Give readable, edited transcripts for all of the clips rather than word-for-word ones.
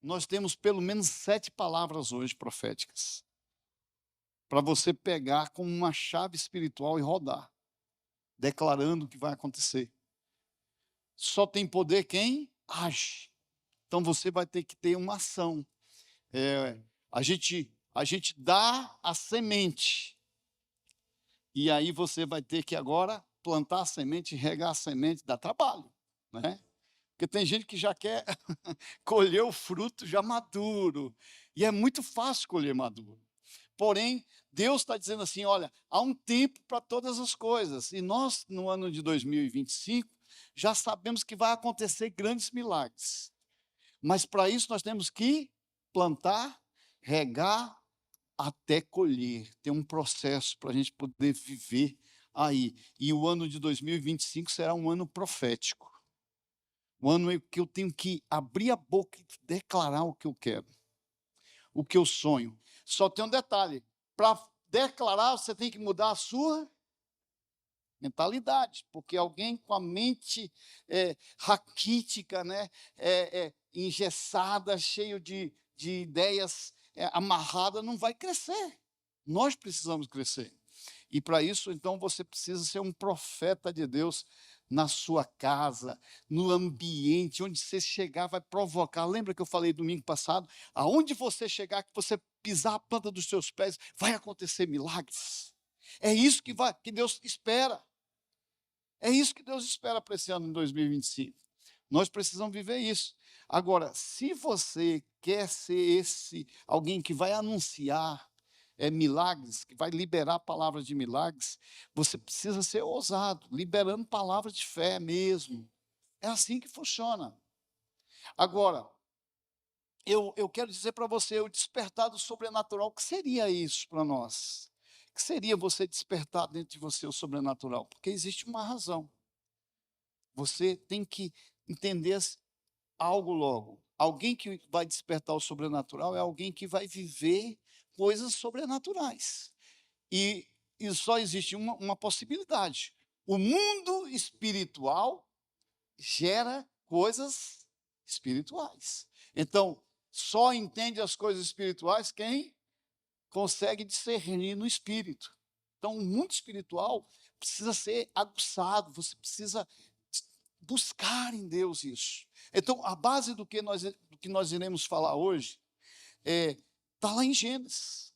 nós temos pelo menos 7 palavras hoje proféticas, para você pegar como uma chave espiritual e rodar, declarando o que vai acontecer. Só tem poder quem age. Então você vai ter que ter uma ação. A gente dá a semente, e aí você vai ter que agora plantar a semente, regar a semente, dá trabalho, né? Porque tem gente que já quer colher o fruto já maduro, e é muito fácil colher maduro. Porém, Deus está dizendo assim: olha, há um tempo para todas as coisas, e nós, no ano de 2025, já sabemos que vai acontecer grandes milagres. Mas para isso nós temos que plantar, regar, até colher. Tem um processo para a gente poder viver aí. E o ano de 2025 será um ano profético. Um ano em que eu tenho que abrir a boca e declarar o que eu quero, o que eu sonho. Só tem um detalhe: para declarar, você tem que mudar a sua mentalidade, porque alguém com a mente raquítica, né, engessada, cheio de ideias amarradas, não vai crescer. Nós precisamos crescer. E para isso, então, você precisa ser um profeta de Deus na sua casa, no ambiente, onde você chegar vai provocar. Lembra que eu falei domingo passado? Aonde você chegar, que você pisar a planta dos seus pés, vai acontecer milagres. É isso que Deus espera. É isso que Deus espera para esse ano de 2025. Nós precisamos viver isso. Agora, se você quer ser alguém que vai anunciar milagres, que vai liberar palavras de milagres, você precisa ser ousado, liberando palavras de fé mesmo. É assim que funciona. Agora, eu quero dizer para você, o despertar do sobrenatural, o que seria isso para nós? O que seria você despertar dentro de você o sobrenatural? Porque existe uma razão. Você tem que entender algo logo. Alguém que vai despertar o sobrenatural é alguém que vai viver coisas sobrenaturais. E, e só existe uma possibilidade. O mundo espiritual gera coisas espirituais. Então, só entende as coisas espirituais quem consegue discernir no espírito. Então, o mundo espiritual precisa ser aguçado, você precisa buscar em Deus isso. Então, a base do que nós iremos falar hoje está lá em Gênesis.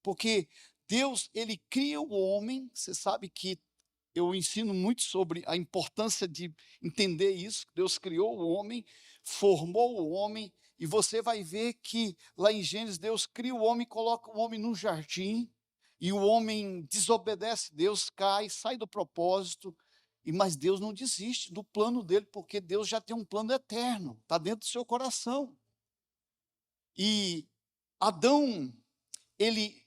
Porque Deus, ele cria o homem, você sabe que eu ensino muito sobre a importância de entender isso. Deus criou o homem, formou o homem, e você vai ver que lá em Gênesis Deus cria o homem, coloca o homem num jardim, e o homem desobedece, Deus cai, sai do propósito, mas Deus não desiste do plano dele, porque Deus já tem um plano eterno, está dentro do seu coração. E Adão, ele,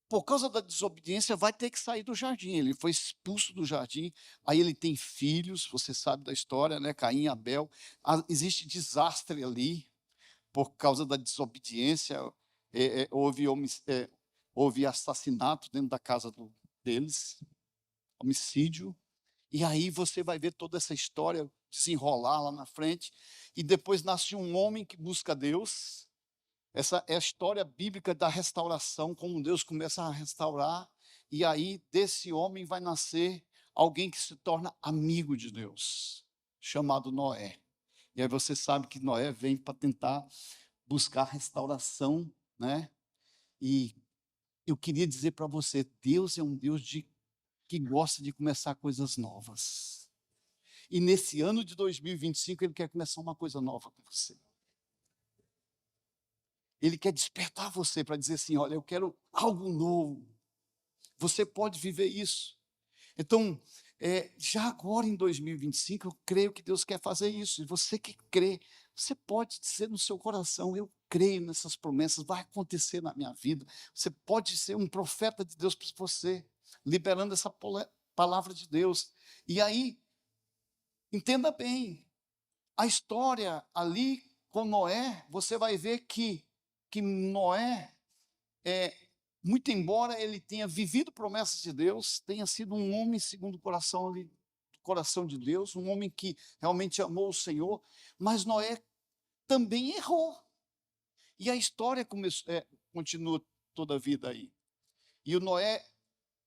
por causa da desobediência, vai ter que sair do jardim. Ele foi expulso do jardim. Aí ele tem filhos, você sabe da história, né? Caim e Abel. Existe desastre ali por causa da desobediência. Houve assassinato dentro da casa deles, homicídio. E aí você vai ver toda essa história desenrolar lá na frente. E depois nasce um homem que busca Deus. Essa é a história bíblica da restauração, como Deus começa a restaurar, e aí desse homem vai nascer alguém que se torna amigo de Deus, chamado Noé. E aí você sabe que Noé vem para tentar buscar restauração, né? E eu queria dizer para você, Deus é um Deus que gosta de começar coisas novas. E nesse ano de 2025, Ele quer começar uma coisa nova com você. Ele quer despertar você para dizer assim: olha, eu quero algo novo. Você pode viver isso. Então, já agora em 2025, eu creio que Deus quer fazer isso. E você que crê, você pode dizer no seu coração: eu creio nessas promessas, vai acontecer na minha vida. Você pode ser um profeta de Deus para você, liberando essa palavra de Deus. E aí, entenda bem, a história ali com Noé, você vai ver que Noé, muito embora ele tenha vivido promessas de Deus, tenha sido um homem segundo o coração de Deus, um homem que realmente amou o Senhor, mas Noé também errou. E a história continua toda a vida aí. E o Noé,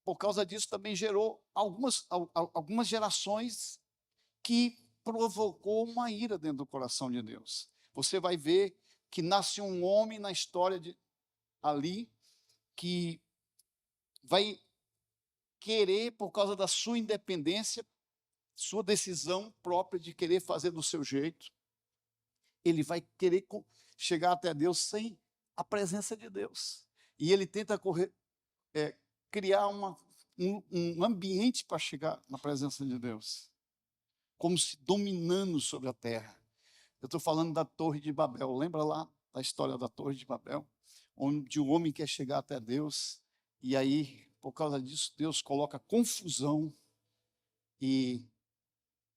por causa disso, também gerou algumas gerações que provocou uma ira dentro do coração de Deus. Você vai ver que nasce um homem na história ali que vai querer, por causa da sua independência, sua decisão própria de querer fazer do seu jeito, ele vai querer chegar até Deus sem a presença de Deus. E ele tenta criar um ambiente para chegar na presença de Deus, como se dominando sobre a terra. Eu estou falando da Torre de Babel. Lembra lá da história da Torre de Babel? Onde o homem quer chegar até Deus, e aí, por causa disso, Deus coloca confusão, e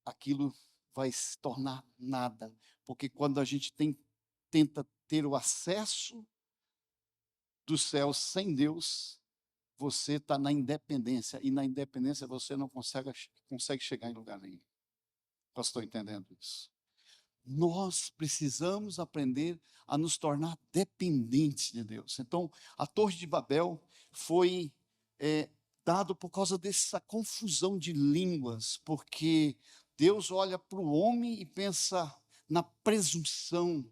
aquilo vai se tornar nada. Porque quando a gente tenta ter o acesso do céu sem Deus, você está na independência, e na independência você não consegue chegar em lugar nenhum. Estou entendendo isso? Nós precisamos aprender a nos tornar dependentes de Deus. Então, a Torre de Babel foi dado por causa dessa confusão de línguas, porque Deus olha para o homem e pensa na presunção,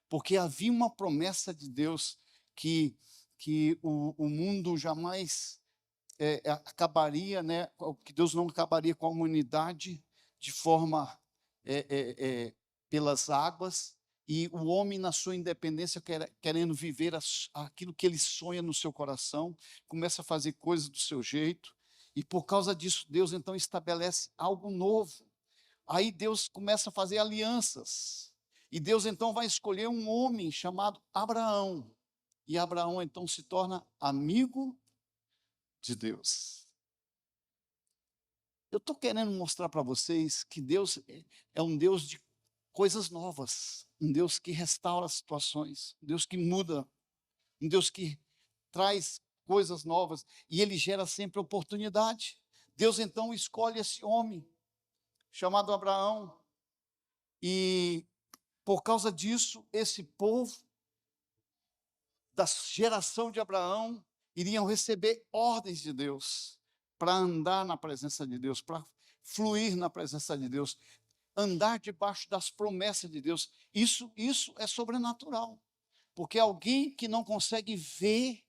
porque havia uma promessa de Deus que o mundo jamais acabaria, né? Que Deus não acabaria com a humanidade de forma pelas águas, e o homem, na sua independência, querendo viver aquilo que ele sonha no seu coração, começa a fazer coisas do seu jeito, e por causa disso, Deus então estabelece algo novo. Aí Deus começa a fazer alianças, e Deus então vai escolher um homem chamado Abraão, e Abraão então se torna amigo de Deus. Eu estou querendo mostrar para vocês que Deus é um Deus de coisas novas, um Deus que restaura situações, um Deus que muda, um Deus que traz coisas novas, e Ele gera sempre oportunidade. Deus então escolhe esse homem, chamado Abraão, e por causa disso, esse povo, da geração de Abraão, iriam receber ordens de Deus, para andar na presença de Deus, para fluir na presença de Deus, andar debaixo das promessas de Deus. Isso é sobrenatural, porque alguém que não consegue ver,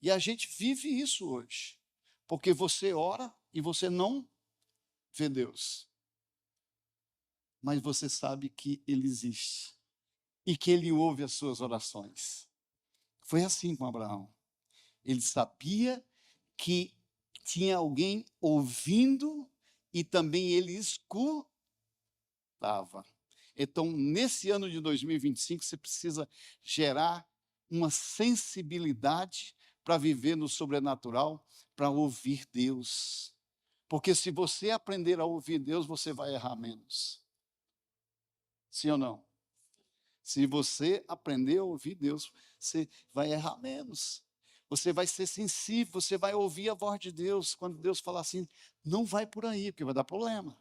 e a gente vive isso hoje, porque você ora e você não vê Deus, mas você sabe que Ele existe, e que Ele ouve as suas orações. Foi assim com Abraão. Ele sabia que tinha alguém ouvindo, e também ele escutava. Então, nesse ano de 2025, você precisa gerar uma sensibilidade para viver no sobrenatural, para ouvir Deus. Porque se você aprender a ouvir Deus, você vai errar menos. Sim ou não? Se você aprender a ouvir Deus, você vai errar menos. Você vai ser sensível, você vai ouvir a voz de Deus. Quando Deus falar assim, não vai por aí, porque vai dar problema.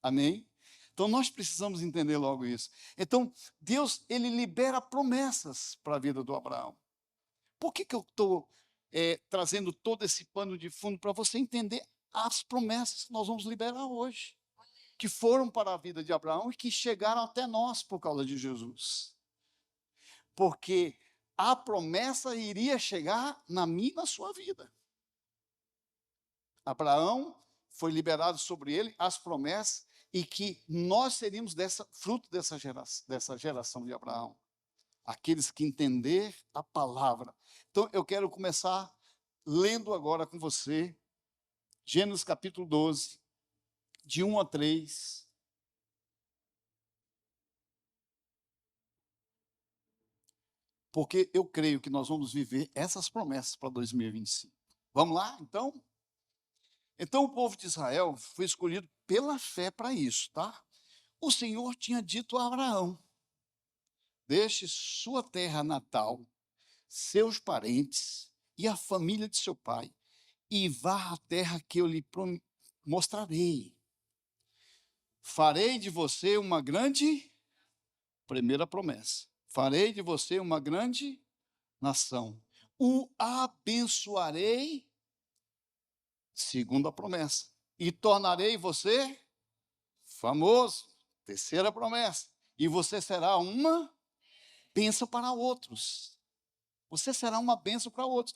Amém? Então, nós precisamos entender logo isso. Então, Deus, Ele libera promessas para a vida do Abraão. Por que eu estou trazendo todo esse pano de fundo? Para você entender as promessas que nós vamos liberar hoje, que foram para a vida de Abraão e que chegaram até nós por causa de Jesus. Porque a promessa iria chegar na minha e na sua vida. Abraão foi liberado sobre ele as promessas, e que nós seríamos fruto dessa geração de Abraão. Aqueles que entender a palavra. Então, eu quero começar lendo agora com você, Gênesis capítulo 12, de 1 a 3. Porque eu creio que nós vamos viver essas promessas para 2025. Vamos lá, então? Então, o povo de Israel foi escolhido pela fé para isso, tá? O Senhor tinha dito a Abraão: deixe sua terra natal, seus parentes e a família de seu pai, e vá à terra que eu lhe mostrarei. Farei de você uma grande Primeira promessa. Farei de você uma grande nação. O abençoarei. Segunda promessa. E tornarei você famoso. Terceira promessa. E você será uma bênção para outros. Você será uma bênção para outros.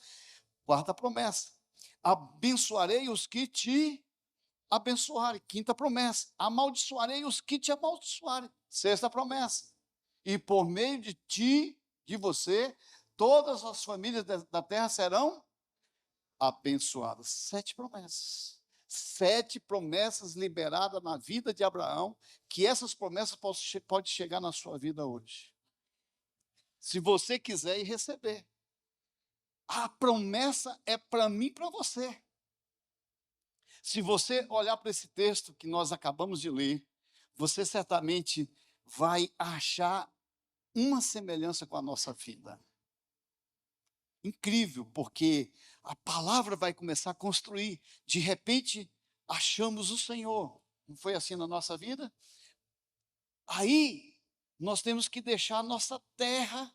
Quarta promessa. Abençoarei os que te abençoarem. Quinta promessa. Amaldiçoarei os que te amaldiçoarem. Sexta promessa. E por meio de ti, de você, todas as famílias da terra serão abençoadas. 7 promessas. 7 promessas liberadas na vida de Abraão, que essas promessas podem chegar na sua vida hoje. Se você quiser ir receber. A promessa é para mim e para você. Se você olhar para esse texto que nós acabamos de ler, você certamente vai achar uma semelhança com a nossa vida. Incrível, porque a palavra vai começar a construir. De repente, achamos o Senhor. Não foi assim na nossa vida? Aí, nós temos que deixar a nossa terra,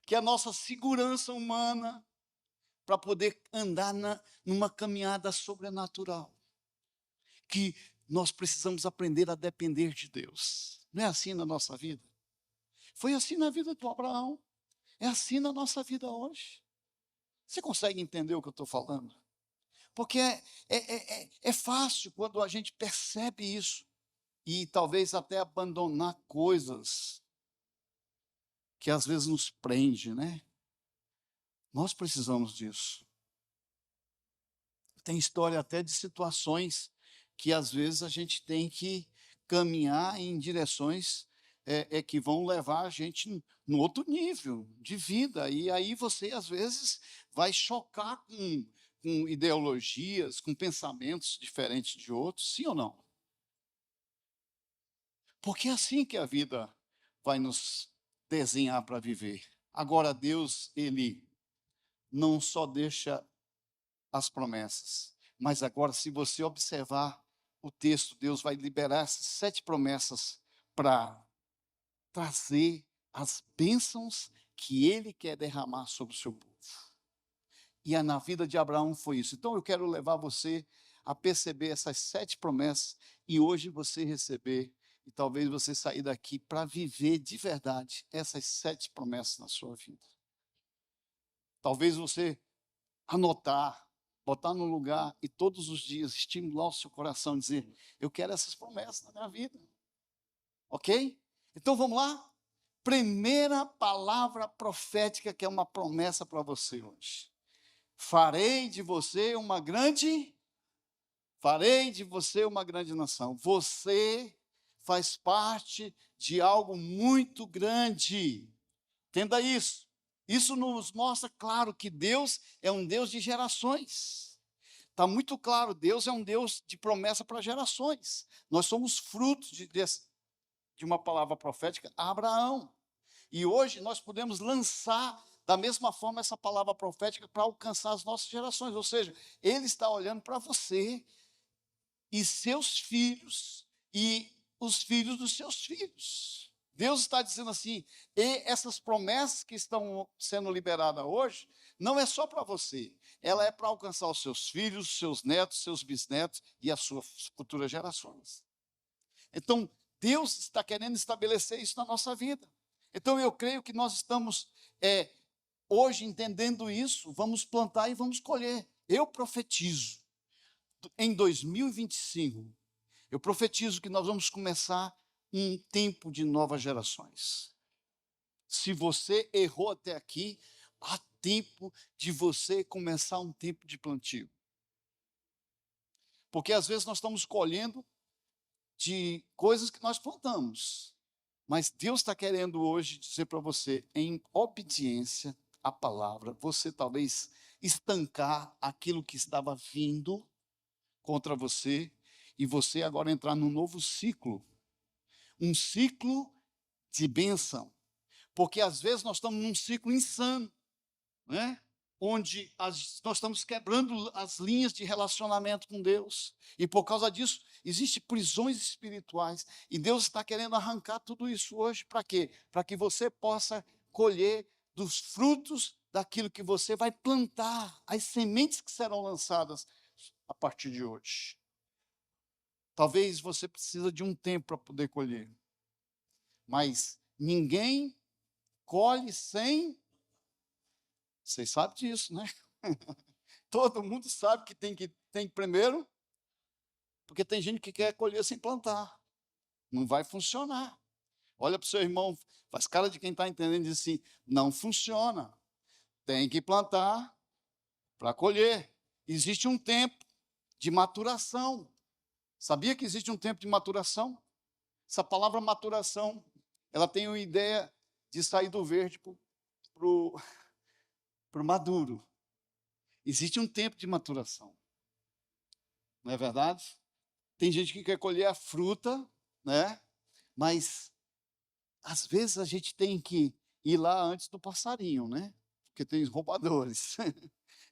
que é a nossa segurança humana, para poder andar numa caminhada sobrenatural. Que nós precisamos aprender a depender de Deus. Não é assim na nossa vida? Foi assim na vida do Abraão. É assim na nossa vida hoje. Você consegue entender o que eu estou falando? Porque é fácil quando a gente percebe isso e talvez até abandonar coisas que às vezes nos prende, né? Nós precisamos disso. Tem história até de situações que às vezes a gente tem que caminhar em direções que vão levar a gente no outro nível de vida. E aí você, às vezes, vai chocar com ideologias, com pensamentos diferentes de outros, sim ou não? Porque é assim que a vida vai nos desenhar para viver. Agora, Deus, Ele não só deixa as promessas, mas agora, se você observar o texto, Deus vai liberar essas 7 promessas para trazer as bênçãos que Ele quer derramar sobre o seu povo. E na vida de Abraão foi isso. Então eu quero levar você a perceber essas 7 promessas e hoje você receber, e talvez você sair daqui para viver de verdade essas 7 promessas na sua vida. Talvez você anotar, botar no lugar e todos os dias estimular o seu coração, dizer, eu quero essas promessas na minha vida. Ok? Então vamos lá? Primeira palavra profética que é uma promessa para você hoje. Farei de você uma grande nação. Você faz parte de algo muito grande. Entenda isso. Isso nos mostra claro que Deus é um Deus de gerações. Está muito claro, Deus é um Deus de promessa para gerações. Nós somos frutos de uma palavra profética a Abraão. E hoje nós podemos lançar da mesma forma essa palavra profética para alcançar as nossas gerações. Ou seja, Ele está olhando para você e seus filhos e os filhos dos seus filhos. Deus está dizendo assim, e essas promessas que estão sendo liberadas hoje, não é só para você, ela é para alcançar os seus filhos, os seus netos, seus bisnetos e as suas futuras gerações. Então, Deus está querendo estabelecer isso na nossa vida. Então, eu creio que nós estamos, hoje, entendendo isso, vamos plantar e vamos colher. Eu profetizo, em 2025, eu profetizo que nós vamos começar um tempo de novas gerações. Se você errou até aqui, há tempo de você começar um tempo de plantio. Porque às vezes nós estamos colhendo de coisas que nós plantamos. Mas Deus está querendo hoje dizer para você, em obediência à palavra, você talvez estancar aquilo que estava vindo contra você e você agora entrar num novo ciclo. Um ciclo de bênção. Porque às vezes nós estamos num ciclo insano, né? onde nós estamos quebrando as linhas de relacionamento com Deus. E por causa disso, existem prisões espirituais. E Deus está querendo arrancar tudo isso hoje. Para quê? Para que você possa colher dos frutos daquilo que você vai plantar, as sementes que serão lançadas a partir de hoje. Talvez você precise de um tempo para poder colher. Mas ninguém colhe sem... Vocês sabem disso, né? Todo mundo sabe que tem que primeiro, porque tem gente que quer colher sem plantar. Não vai funcionar. Olha para o seu irmão, faz cara de quem está entendendo e diz assim: não funciona. Tem que plantar para colher. Existe um tempo de maturação. Sabia que existe um tempo de maturação? Essa palavra maturação, ela tem uma ideia de sair do verde para o maduro. Existe um tempo de maturação. Não é verdade? Tem gente que quer colher a fruta, né? Mas às vezes a gente tem que ir lá antes do passarinho, né? Porque tem os roubadores.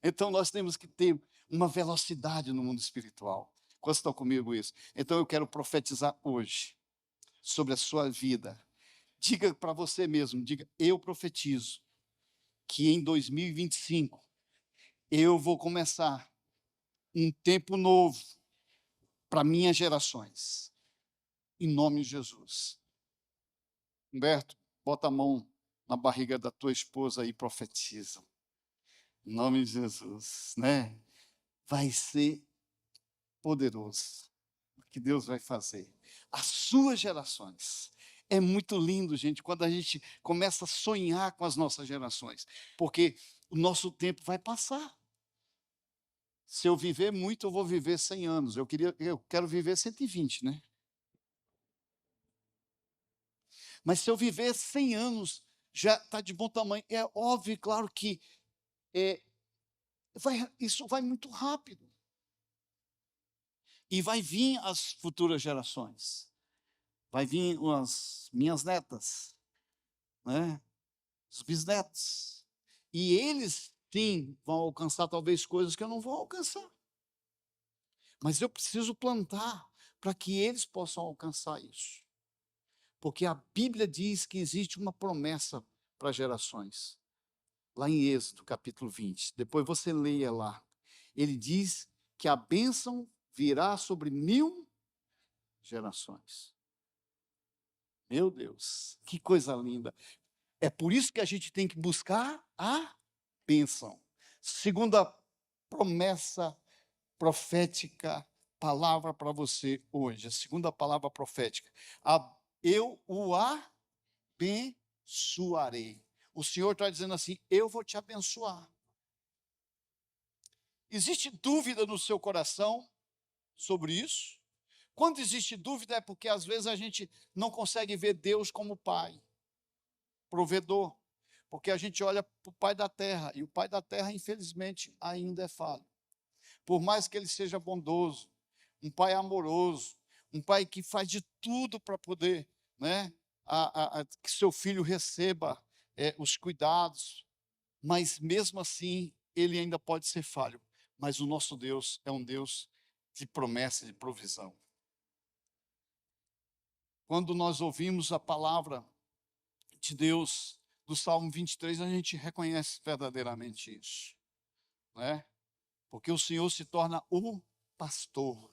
Então nós temos que ter uma velocidade no mundo espiritual. Quantos estão comigo isso? Então eu quero profetizar hoje sobre a sua vida. Diga para você mesmo, diga: eu profetizo que em 2025 eu vou começar um tempo novo para minhas gerações. Em nome de Jesus. Humberto, bota a mão na barriga da tua esposa e profetiza. Em nome de Jesus, né? Vai ser poderoso o que Deus vai fazer. As suas gerações. É muito lindo, gente, quando a gente começa a sonhar com as nossas gerações, porque o nosso tempo vai passar. Se eu viver muito, eu vou viver 100 anos. Eu quero viver 120, né? Mas se eu viver 100 anos, já está de bom tamanho. É óbvio, claro que isso vai muito rápido. E vai vir as futuras gerações. Vai vir as minhas netas, né? Os bisnetos. E eles, sim, vão alcançar talvez coisas que eu não vou alcançar. Mas eu preciso plantar para que eles possam alcançar isso. Porque a Bíblia diz que existe uma promessa para gerações. Lá em Êxodo, capítulo 20. Depois você leia lá. Ele diz que a bênção virá sobre 1000 gerações. Meu Deus, que coisa linda. É por isso que a gente tem que buscar a bênção. Segunda promessa profética, palavra para você hoje. A segunda palavra profética. Eu o abençoarei. O Senhor está dizendo assim: eu vou te abençoar. Existe dúvida no seu coração sobre isso? Quando existe dúvida é porque às vezes a gente não consegue ver Deus como Pai, provedor. Porque a gente olha para o Pai da Terra, e o Pai da Terra, infelizmente, ainda é falho. Por mais que ele seja bondoso, um Pai amoroso, um Pai que faz de tudo para poder, né, que seu filho receba os cuidados, mas mesmo assim, ele ainda pode ser falho. Mas o nosso Deus é um Deus de promessa e de provisão. Quando nós ouvimos a palavra de Deus do Salmo 23, a gente reconhece verdadeiramente isso, né? Porque o Senhor se torna o pastor,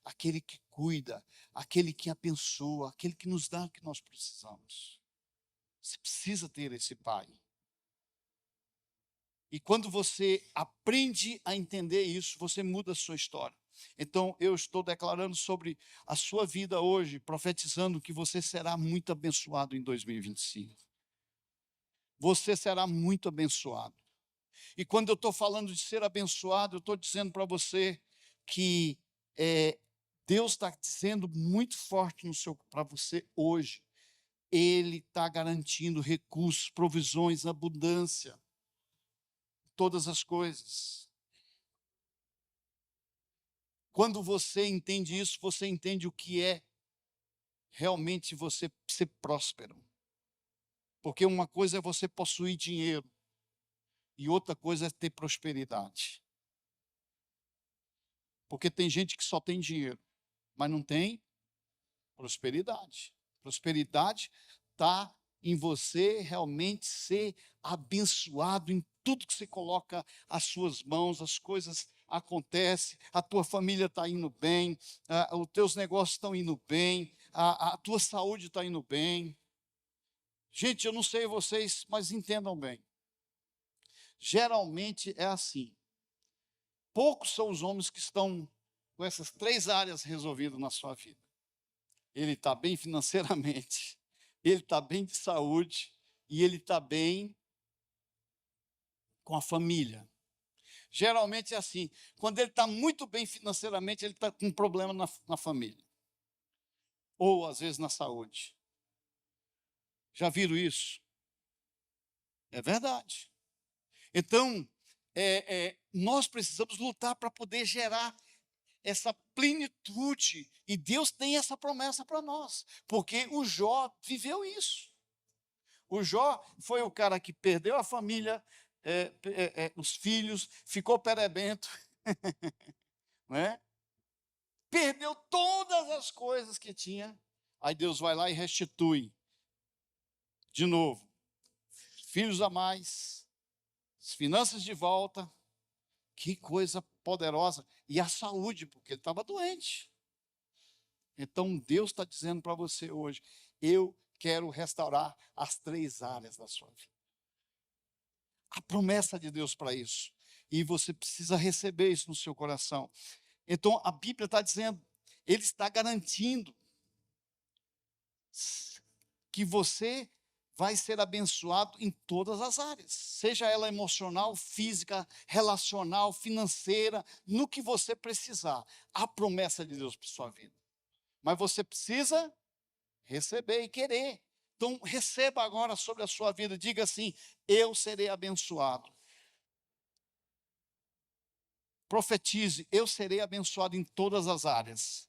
aquele que cuida, aquele que abençoa, aquele que nos dá o que nós precisamos. Você precisa ter esse Pai. E quando você aprende a entender isso, você muda a sua história. Então, eu estou declarando sobre a sua vida hoje, profetizando que você será muito abençoado em 2025. Você será muito abençoado. E quando eu estou falando de ser abençoado, eu estou dizendo para você que Deus está dizendo muito forte para você hoje. Ele está garantindo recursos, provisões, abundância, todas as coisas. Quando você entende isso, você entende o que é realmente você ser próspero. Porque uma coisa é você possuir dinheiro, e outra coisa é ter prosperidade. Porque tem gente que só tem dinheiro, mas não tem prosperidade. Prosperidade está em você realmente ser abençoado em tudo que você coloca as suas mãos, as coisas acontecem, a tua família está indo bem, os teus negócios estão indo bem, a tua saúde está indo bem. Gente, eu não sei vocês, mas entendam bem. Geralmente é assim. Poucos são os homens que estão com essas 3 áreas resolvidas na sua vida. Ele está bem financeiramente, ele está bem de saúde e ele está bem com a família. Geralmente é assim, quando ele está muito bem financeiramente, ele está com um problema na família. Ou às vezes na saúde. Já viram isso? É verdade. Então, nós precisamos lutar para poder gerar essa plenitude, e Deus tem essa promessa para nós, porque o Jó viveu isso. O Jó foi o cara que perdeu a família, os filhos, ficou perebento, né? Perdeu todas as coisas que tinha, aí Deus vai lá e restitui, de novo, filhos a mais, as finanças de volta, que coisa poderosa, e a saúde, porque ele estava doente. Então Deus está dizendo para você hoje, eu quero restaurar as 3 áreas da sua vida. A promessa de Deus para isso. E você precisa receber isso no seu coração. Então a Bíblia está dizendo, Ele está garantindo que você vai ser abençoado em todas as áreas, seja ela emocional, física, relacional, financeira, no que você precisar. A promessa de Deus para sua vida. Mas você precisa receber e querer. Então, receba agora sobre a sua vida. Diga assim: eu serei abençoado. Profetize: eu serei abençoado em todas as áreas.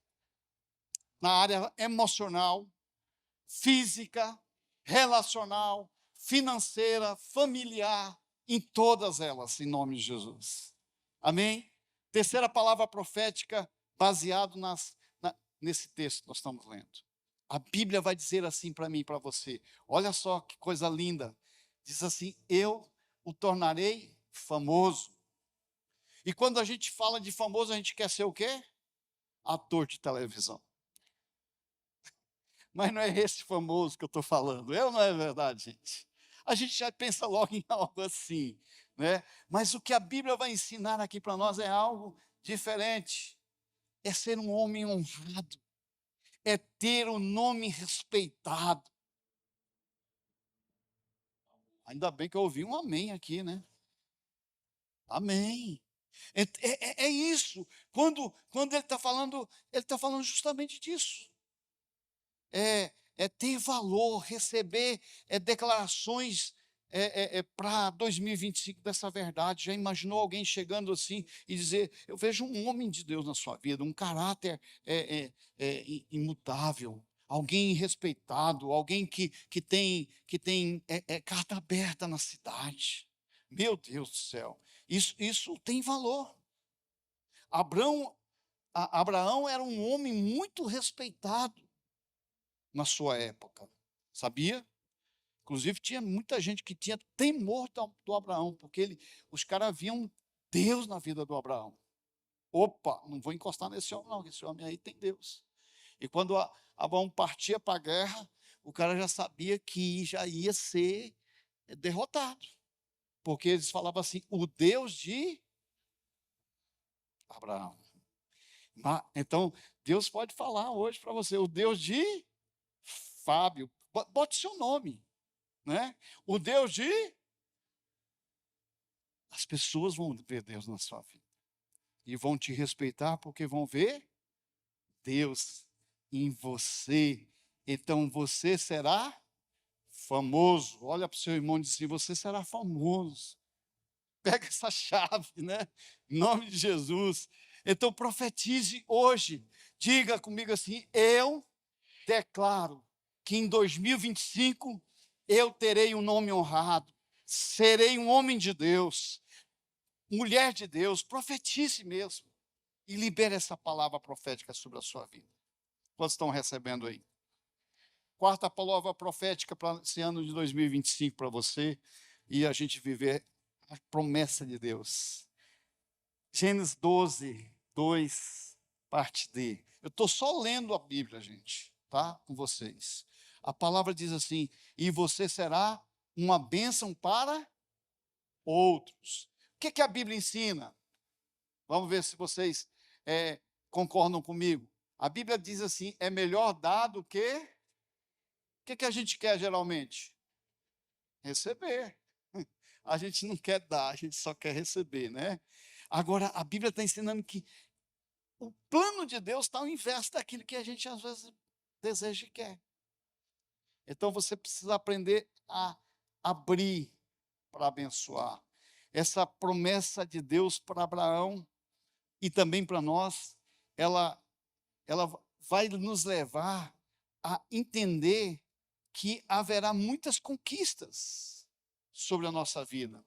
Na área emocional, física, relacional, financeira, familiar, em todas elas, em nome de Jesus. Amém? Terceira palavra profética, baseado nesse texto que nós estamos lendo. A Bíblia vai dizer assim para mim e para você. Olha só que coisa linda. Diz assim: eu o tornarei famoso. E quando a gente fala de famoso, a gente quer ser o quê? Ator de televisão. Mas não é esse famoso que eu estou falando. Não é verdade, gente. A gente já pensa logo em algo assim, né? Mas o que a Bíblia vai ensinar aqui para nós é algo diferente. É ser um homem honrado. É ter o nome respeitado. Ainda bem que eu ouvi um amém aqui, né? Amém. É isso. Quando ele está falando justamente disso. É ter valor, receber declarações para 2025 dessa verdade. Já imaginou alguém chegando assim e dizer: eu vejo um homem de Deus na sua vida, um caráter imutável, alguém respeitado, alguém que tem carta aberta na cidade. Meu Deus do céu, isso tem valor. Abraão era um homem muito respeitado na sua época, sabia? Inclusive tinha muita gente que tinha temor do Abraão, porque os caras viam Deus na vida do Abraão. Opa, não vou encostar nesse homem não, que esse homem aí tem Deus. E quando Abraão partia para a guerra, o cara já sabia que já ia ser derrotado, porque eles falavam assim: o Deus de Abraão. Então, Deus pode falar hoje para você: o Deus de Fábio, bote seu nome, né? O Deus de... As pessoas vão ver Deus na sua vida e vão te respeitar porque vão ver Deus em você. Então você será famoso. Olha para o seu irmão e diz assim: você será famoso. Pega essa chave, né? Em nome de Jesus. Então profetize hoje. Diga comigo assim: eu declaro que em 2025 eu terei um nome honrado. serei um homem de Deus, mulher de Deus, profetize mesmo. E libere essa palavra profética sobre a sua vida. Quantos estão recebendo aí? Quarta palavra profética para esse ano de 2025 para você e a gente viver a promessa de Deus. Gênesis 12, 2, parte D. Eu estou só lendo a Bíblia, gente, tá? Com vocês. A palavra diz assim: e você será uma bênção para outros. O que a Bíblia ensina? Vamos ver se vocês concordam comigo. A Bíblia diz assim: é melhor dar do que. O que a gente quer geralmente? Receber. A gente não quer dar, a gente só quer receber, né? Agora, a Bíblia está ensinando que o plano de Deus está ao inverso daquilo que a gente às vezes deseja e quer. Então você precisa aprender a abrir para abençoar. Essa promessa de Deus para Abraão e também para nós, ela vai nos levar a entender que haverá muitas conquistas sobre a nossa vida.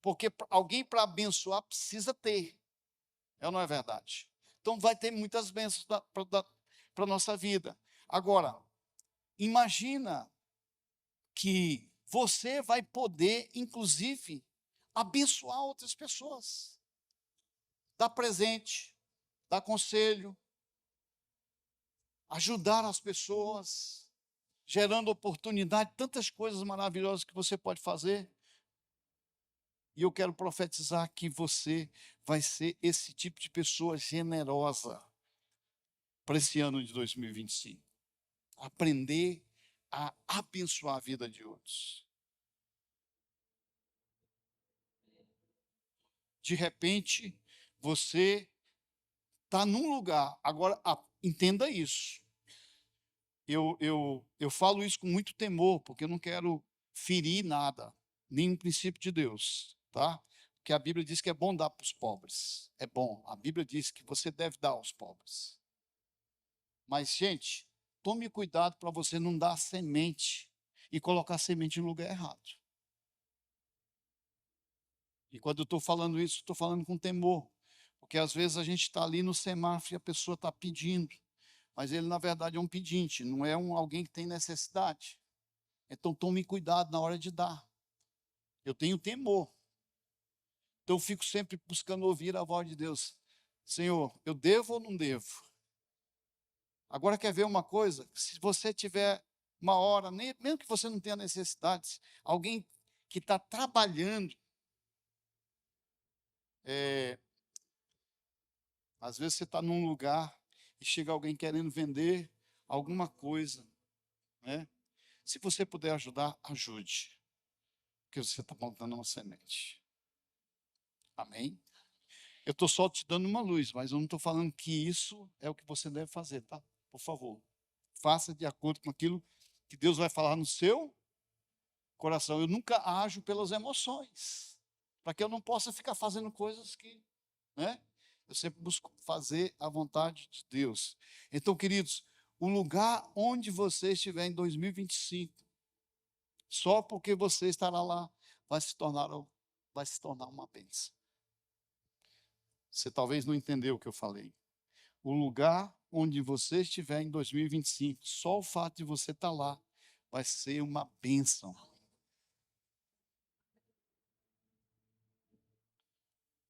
Porque alguém para abençoar precisa ter. É ou não é verdade? Então vai ter muitas bênçãos para a nossa vida. Agora, imagina que você vai poder, inclusive, abençoar outras pessoas. Dar presente, dar conselho, ajudar as pessoas, gerando oportunidade, tantas coisas maravilhosas que você pode fazer. E eu quero profetizar que você vai ser esse tipo de pessoa generosa para esse ano de 2025. Aprender a abençoar a vida de outros. De repente, você está num lugar. Agora, entenda isso. Eu falo isso com muito temor, porque eu não quero ferir nada, nenhum princípio de Deus, tá? Porque a Bíblia diz que é bom dar para os pobres. É bom. A Bíblia diz que você deve dar aos pobres. Mas, gente, tome cuidado para você não dar semente e colocar semente no lugar errado. E quando eu estou falando isso, estou falando com temor. Porque às vezes a gente está ali no semáforo e a pessoa está pedindo. Mas ele, na verdade, é um pedinte, não é alguém que tem necessidade. Então, tome cuidado na hora de dar. Eu tenho temor. Então, eu fico sempre buscando ouvir a voz de Deus. Senhor, eu devo ou não devo? Agora, quer ver uma coisa? Se você tiver uma hora, mesmo que você não tenha necessidades, alguém que está trabalhando, às vezes você está num lugar e chega alguém querendo vender alguma coisa, né? Se você puder ajudar, ajude, porque você está plantando uma semente. Amém? Eu estou só te dando uma luz, mas eu não estou falando que isso é o que você deve fazer, tá? Por favor, faça de acordo com aquilo que Deus vai falar no seu coração. Eu nunca ajo pelas emoções, para que eu não possa ficar fazendo coisas que, né? Eu sempre busco fazer a vontade de Deus. Então, queridos, o lugar onde você estiver em 2025, só porque você estará lá, vai se tornar uma bênção. Você talvez não entendeu o que eu falei. O lugar onde você estiver em 2025, só o fato de você estar lá, vai ser uma bênção.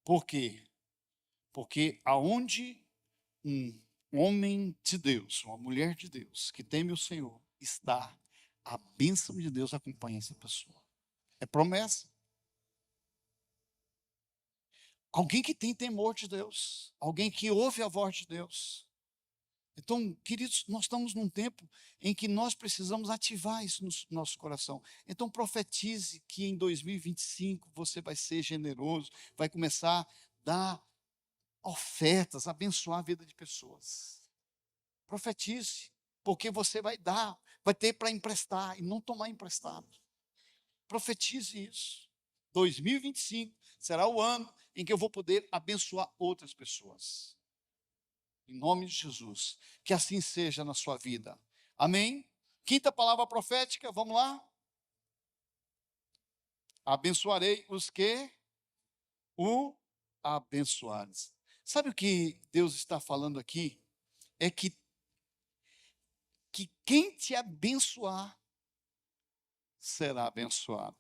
Por quê? Porque aonde um homem de Deus, uma mulher de Deus, que teme o Senhor, está, a bênção de Deus acompanha essa pessoa. É promessa. Alguém que tem temor de Deus, alguém que ouve a voz de Deus. Então, queridos, nós estamos num tempo em que nós precisamos ativar isso no nosso coração. Então, profetize que em 2025 você vai ser generoso, vai começar a dar ofertas, abençoar a vida de pessoas. Profetize, porque você vai dar, vai ter para emprestar e não tomar emprestado. Profetize isso. 2025 será o ano em que eu vou poder abençoar outras pessoas. Em nome de Jesus. Que assim seja na sua vida. Amém? Quinta palavra profética, vamos lá? Abençoarei os que o abençoarem. Sabe o que Deus está falando aqui? É que quem te abençoar será abençoado.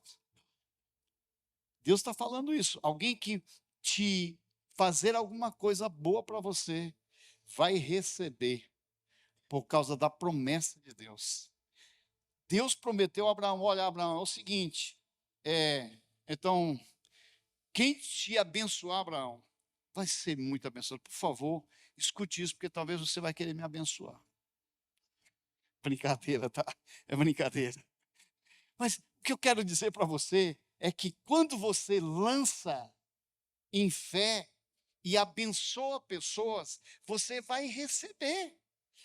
Deus está falando isso. Alguém que te fazer alguma coisa boa para você vai receber por causa da promessa de Deus. Deus prometeu a Abraão: olha, Abraão, é o seguinte, então, quem te abençoar, Abraão, vai ser muito abençoado. Por favor, escute isso, porque talvez você vai querer me abençoar. Brincadeira, tá? É brincadeira. Mas o que eu quero dizer para você é que quando você lança em fé e abençoa pessoas, você vai receber.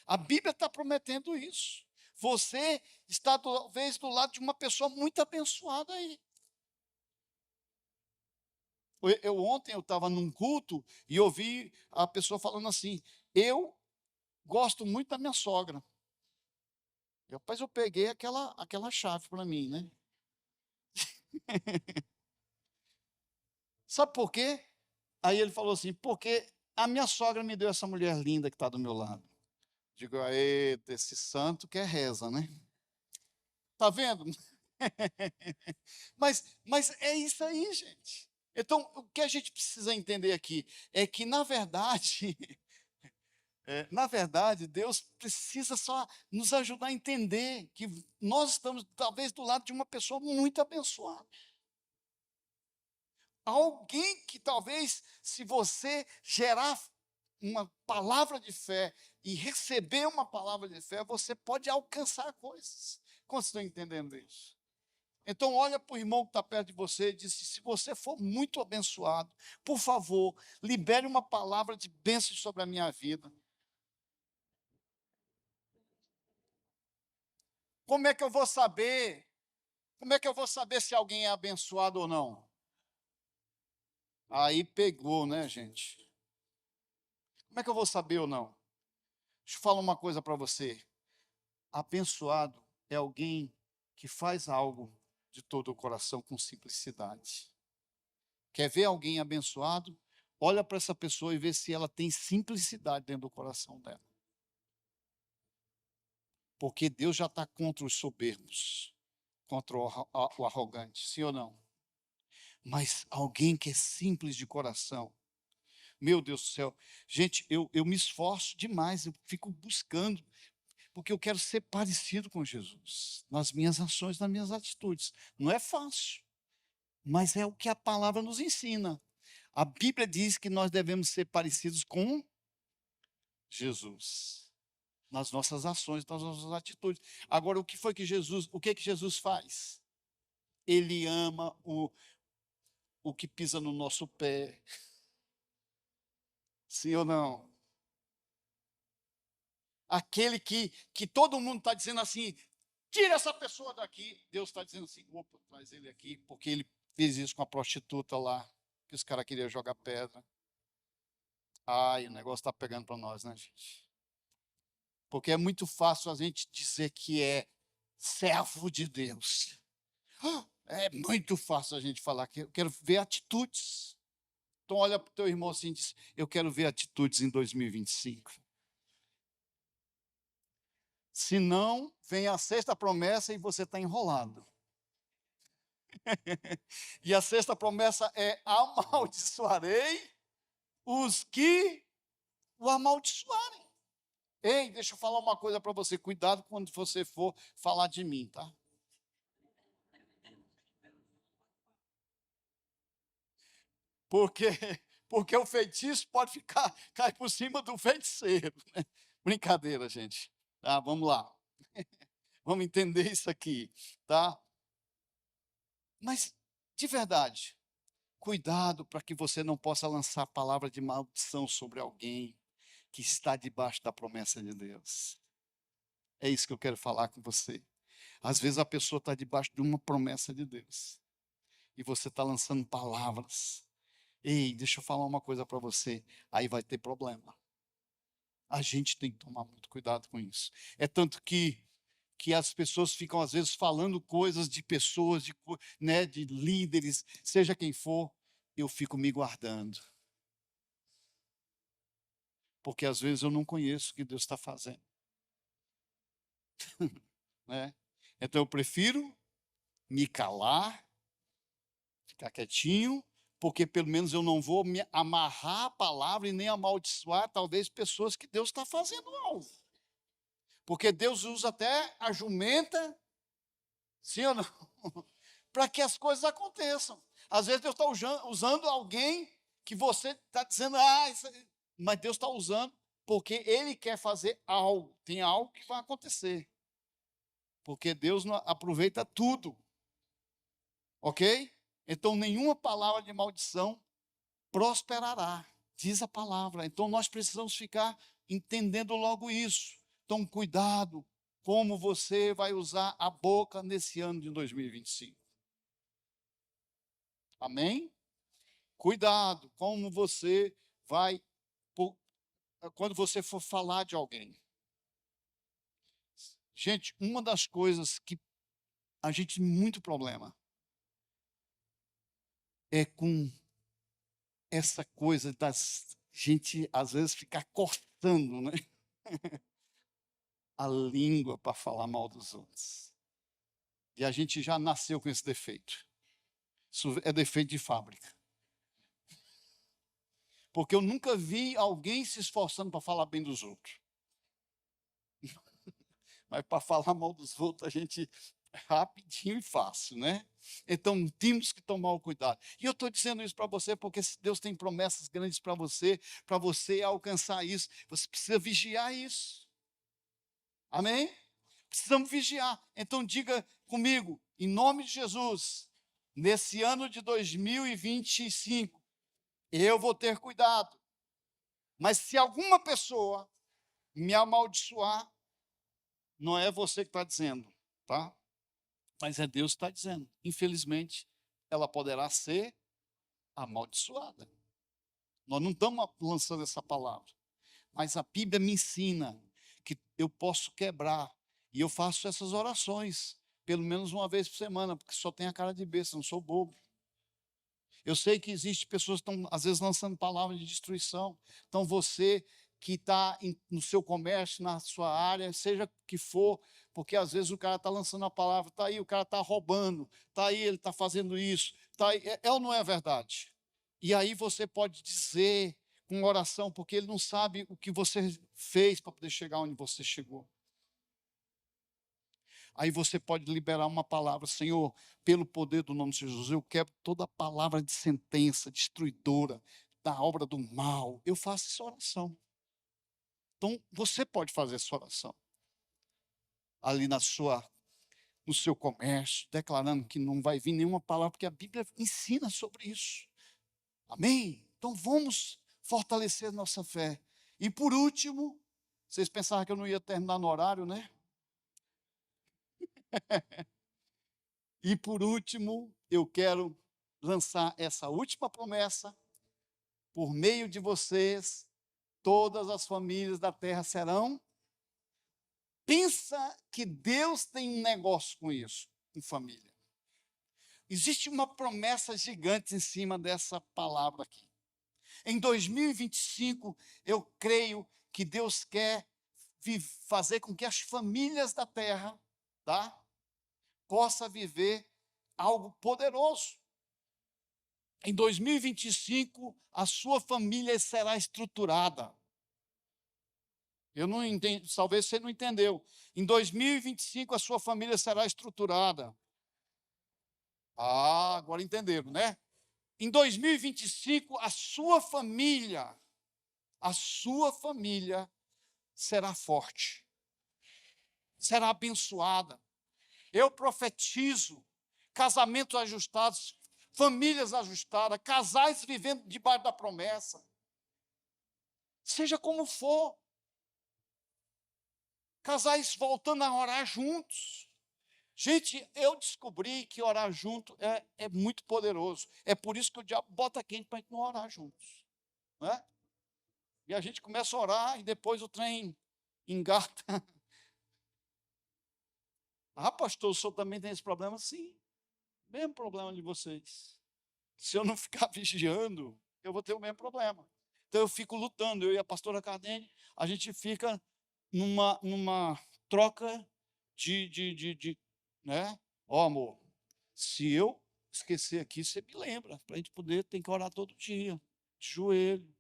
A Bíblia está prometendo isso. Você está talvez do lado de uma pessoa muito abençoada aí. Ontem eu estava num culto e ouvi a pessoa falando assim: eu gosto muito da minha sogra. Depois eu peguei aquela chave para mim, né? Sabe por quê? Aí ele falou assim: porque a minha sogra me deu essa mulher linda que está do meu lado. Digo: eita, esse santo quer reza, né? Tá vendo? Mas é isso aí, gente. Então, o que a gente precisa entender aqui é que, na verdade, Deus precisa só nos ajudar a entender que nós estamos, talvez, do lado de uma pessoa muito abençoada. Alguém que talvez, se você gerar uma palavra de fé e receber uma palavra de fé, você pode alcançar coisas. Como vocês estão entendendo isso? Então, olha para o irmão que está perto de você e diz: se você for muito abençoado, por favor, libere uma palavra de bênção sobre a minha vida. Como é que eu vou saber? Como é que eu vou saber se alguém é abençoado ou não? Aí pegou, né, gente? Como é que eu vou saber ou não? Deixa eu falar uma coisa para você. Abençoado é alguém que faz algo de todo o coração com simplicidade. Quer ver alguém abençoado? Olha para essa pessoa e vê se ela tem simplicidade dentro do coração dela. Porque Deus já está contra os soberbos, contra o arrogante, sim ou não? Mas alguém que é simples de coração, meu Deus do céu, gente, eu me esforço demais, eu fico buscando, porque eu quero ser parecido com Jesus, nas minhas ações, nas minhas atitudes. Não é fácil, mas é o que a palavra nos ensina. A Bíblia diz que nós devemos ser parecidos com Jesus, nas nossas ações, nas nossas atitudes. Agora, o que que Jesus faz? Ele ama o que pisa no nosso pé, sim ou não? Aquele que todo mundo está dizendo assim: tira essa pessoa daqui. Deus está dizendo assim: opa, traz ele aqui, porque ele fez isso com a prostituta lá, que os caras queriam jogar pedra. Ai, o negócio está pegando para nós, né, gente? Porque é muito fácil a gente dizer que é servo de Deus. É muito fácil a gente falar que eu quero ver atitudes. Então olha para o teu irmão assim e diz: eu quero ver atitudes em 2025. Se não, vem a sexta promessa e você está enrolado. E a sexta promessa é: amaldiçoarei os que o amaldiçoarem. Ei, deixa eu falar uma coisa para você. Cuidado quando você for falar de mim, tá? Porque, porque o feitiço pode cair por cima do feiticeiro, né? Brincadeira, gente. Tá, vamos lá. Vamos entender isso aqui, tá? Mas, de verdade, cuidado para que você não possa lançar palavra de maldição sobre alguém que está debaixo da promessa de Deus. É isso que eu quero falar com você. Às vezes a pessoa está debaixo de uma promessa de Deus e você está lançando palavras. Ei, deixa eu falar uma coisa para você. Aí vai ter problema. A gente tem que tomar muito cuidado com isso. É tanto que que as pessoas ficam, às vezes, falando coisas de pessoas, né, de líderes, seja quem for, eu fico me guardando. Porque, às vezes, eu não conheço o que Deus está fazendo. Né? Então, eu prefiro me calar, ficar quietinho, porque pelo menos eu não vou me amarrar a palavra e nem amaldiçoar, talvez, pessoas que Deus está fazendo algo. Porque Deus usa até a jumenta, sim ou não? Para que as coisas aconteçam. Às vezes Deus está usando alguém que você está dizendo, mas Deus está usando porque Ele quer fazer algo. Tem algo que vai acontecer. Porque Deus não aproveita tudo. Ok? Então nenhuma palavra de maldição prosperará, diz a palavra. Então nós precisamos ficar entendendo logo isso. Então cuidado como você vai usar a boca nesse ano de 2025. Amém? Cuidado como você vai, quando você for falar de alguém. Gente, uma das coisas que a gente tem muito problema é com essa coisa das gente, às vezes, ficar cortando, né? A língua para falar mal dos outros. E a gente já nasceu com esse defeito. Isso é defeito de fábrica. Porque eu nunca vi alguém se esforçando para falar bem dos outros. Mas para falar mal dos outros, a gente rapidinho e fácil, né? Então temos que tomar o cuidado. E eu estou dizendo isso para você porque Deus tem promessas grandes para você alcançar isso, você precisa vigiar isso. Amém? Precisamos vigiar. Então diga comigo, em nome de Jesus, nesse ano de 2025, eu vou ter cuidado. Mas se alguma pessoa me amaldiçoar, não é você que está dizendo, tá? Mas é Deus que está dizendo. Infelizmente, ela poderá ser amaldiçoada. Nós não estamos lançando essa palavra. Mas a Bíblia me ensina que eu posso quebrar. E eu faço essas orações, pelo menos uma vez por semana, porque só tem a cara de besta, não sou bobo. Eu sei que existem pessoas que estão, às vezes, lançando palavras de destruição. Então, você que está no seu comércio, na sua área, seja o que for, porque às vezes o cara está lançando a palavra, está aí, o cara está roubando, está aí, ele está fazendo isso, tá aí, é ou não é verdade? E aí você pode dizer com oração, porque ele não sabe o que você fez para poder chegar onde você chegou. Aí você pode liberar uma palavra, Senhor, pelo poder do nome de Jesus, eu quebro toda palavra de sentença destruidora da obra do mal. Eu faço essa oração. Então, você pode fazer essa oração. Ali no seu comércio, declarando que não vai vir nenhuma palavra, porque a Bíblia ensina sobre isso. Amém? Então, vamos fortalecer nossa fé. E por último, vocês pensavam que eu não ia terminar no horário, né? E por último, eu quero lançar essa última promessa. Por meio de vocês, todas as famílias da terra serão. Pensa que Deus tem um negócio com isso, com família. Existe uma promessa gigante em cima dessa palavra aqui. Em 2025, eu creio que Deus quer fazer com que as famílias da terra, tá, possa viver algo poderoso. Em 2025, a sua família será estruturada. Eu não entendo, talvez você não entendeu. Em 2025, a sua família será estruturada. Ah, agora entenderam, né? Em 2025, a sua família será forte, será abençoada. Eu profetizo casamentos ajustados, famílias ajustadas, casais vivendo debaixo da promessa. Seja como for, casais voltando a orar juntos. Gente, eu descobri que orar junto é muito poderoso. É por isso que o diabo bota quente para a gente não orar juntos. Não é? E a gente começa a orar e depois o trem engata. Ah, pastor, o senhor também tem esse problema? Sim, mesmo problema de vocês. Se eu não ficar vigiando, eu vou ter o mesmo problema. Então eu fico lutando, eu e a pastora Cardene, a gente fica numa troca de né? Ó, amor, se eu esquecer aqui, você me lembra, para a gente poder, tem que orar todo dia, de joelho,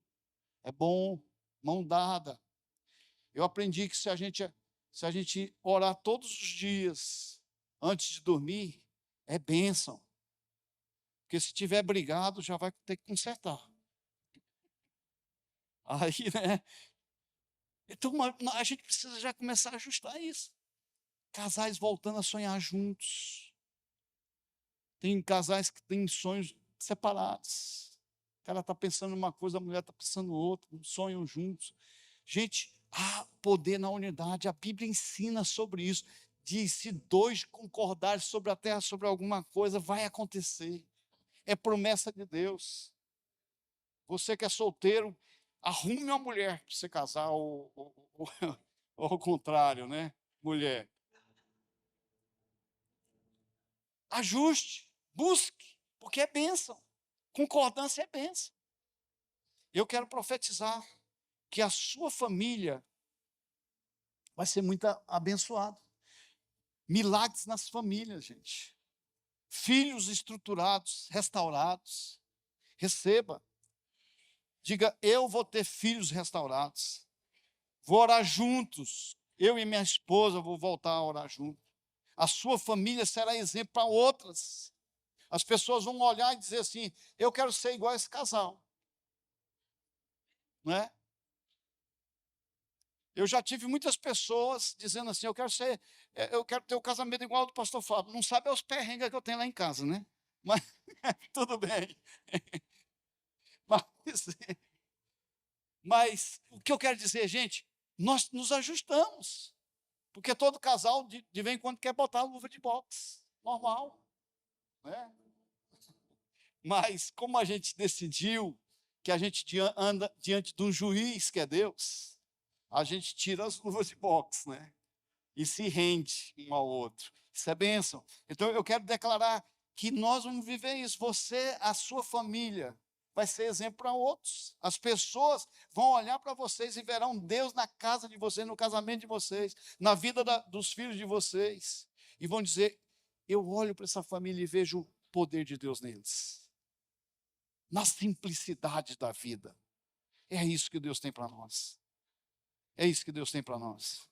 é bom, mão dada. Eu aprendi que se a gente orar todos os dias, antes de dormir, é bênção. Porque se tiver brigado, já vai ter que consertar. Aí, né? Então, a gente precisa já começar a ajustar isso. Casais voltando a sonhar juntos. Tem casais que têm sonhos separados. O cara está pensando uma coisa, a mulher está pensando outra, sonham juntos. Gente, há poder na unidade. A Bíblia ensina sobre isso. Diz: se dois concordarem sobre a terra, sobre alguma coisa, vai acontecer. É promessa de Deus. Você que é solteiro, arrume uma mulher para você casar, ou ao contrário, né? Mulher. Ajuste, busque, porque é bênção. Concordância é bênção. Eu quero profetizar que a sua família vai ser muito abençoada. Milagres nas famílias, gente. Filhos estruturados, restaurados. Receba. Diga: eu vou ter filhos restaurados. Vou orar juntos. Eu e minha esposa vou voltar a orar juntos. A sua família será exemplo para outras. As pessoas vão olhar e dizer assim: eu quero ser igual a esse casal. Não é? Eu já tive muitas pessoas dizendo assim: eu quero ter o casamento igual ao do pastor Fábio. Não sabe os perrengues que eu tenho lá em casa, né? Mas tudo bem. Mas, mas o que eu quero dizer, gente, nós nos ajustamos. Porque todo casal, de vez em quando, quer botar a luva de boxe. Normal. Né? Mas como a gente decidiu que a gente anda diante de um juiz que é Deus, a gente tira as luvas de boxe, né? E se rende um ao outro. Isso é bênção. Então eu quero declarar que nós vamos viver isso. Você, a sua família, vai ser exemplo para outros. As pessoas vão olhar para vocês e verão Deus na casa de vocês, no casamento de vocês, na vida dos filhos de vocês. E vão dizer: eu olho para essa família e vejo o poder de Deus neles. Na simplicidade da vida. É isso que Deus tem para nós. É isso que Deus tem para nós.